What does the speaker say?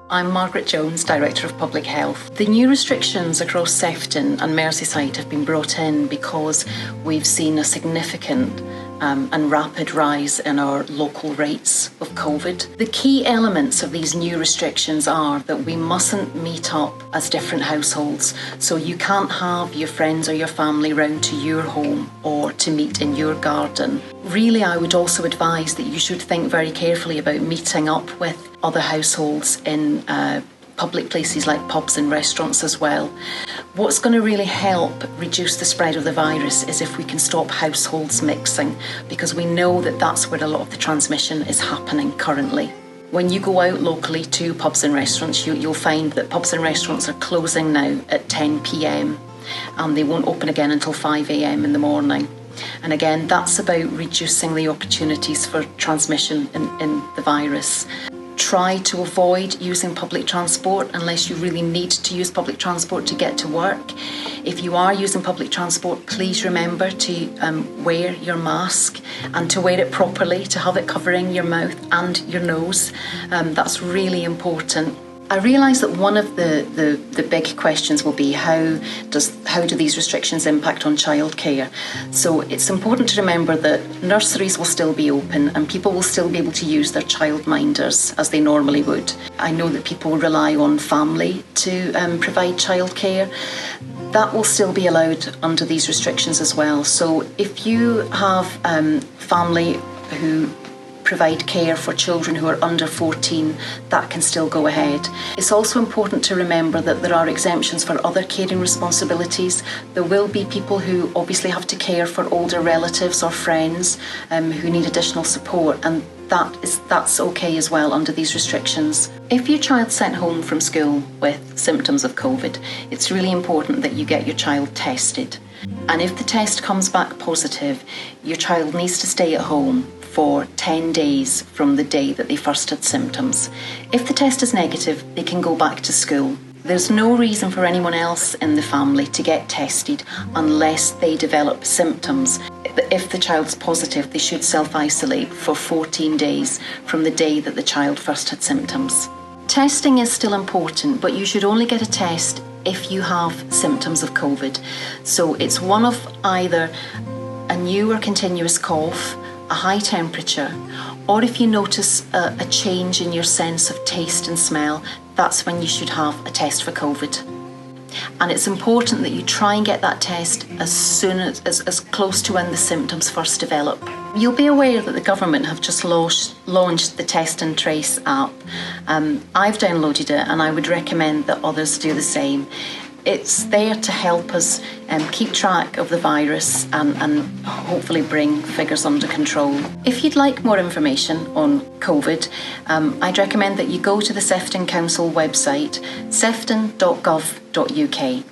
I'm Margaret Jones, Director of Public Health. The new restrictions across Sefton and Merseyside have been brought in because we've seen a significant and rapid rise in our local rates of COVID. The key elements of these new restrictions are that we mustn't meet up as different households. So you can't have your friends or your family round to your home or to meet in your garden. Really, I would also advise that you should think very carefully about meeting up with other households in public places like pubs and restaurants as well. What's going to really help reduce the spread of the virus is if we can stop households mixing, because we know that that's where a lot of the transmission is happening currently. When you go out locally to pubs and restaurants, you'll find that pubs and restaurants are closing now at 10 p.m. and they won't open again until 5 a.m. in the morning. And again, that's about reducing the opportunities for transmission in the virus. Try to avoid using public transport unless you really need to use public transport to get to work. If you are using public transport, please remember to wear your mask and to wear it properly, to have it covering your mouth and your nose. That's really important. I realise that one of the big questions will be how do these restrictions impact on childcare? So it's important to remember that nurseries will still be open and people will still be able to use their childminders as they normally would. I know that people rely on family to provide childcare. That will still be allowed under these restrictions as well. So if you have family who provide care for children who are under 14, that can still go ahead. It's also important to remember that there are exemptions for other caring responsibilities. There will be people who obviously have to care for older relatives or friends who need additional support, and that's okay as well under these restrictions. If your child's sent home from school with symptoms of COVID, it's really important that you get your child tested. And if the test comes back positive, your child needs to stay at home for 10 days from the day that they first had symptoms. If the test is negative, they can go back to school. There's no reason for anyone else in the family to get tested unless they develop symptoms. If the child's positive, they should self-isolate for 14 days from the day that the child first had symptoms. Testing is still important, but you should only get a test if you have symptoms of COVID. So it's one of either a new or continuous cough, a high temperature, or if you notice a change in your sense of taste and smell, that's when you should have a test for COVID. And it's important that you try and get that test as soon as close to when the symptoms first develop. You'll be aware that the government have just launched the Test and Trace app. I've downloaded it and I would recommend that others do the same. It's there to help us keep track of the virus and hopefully bring figures under control. If you'd like more information on COVID, I'd recommend that you go to the Sefton Council website, sefton.gov.uk.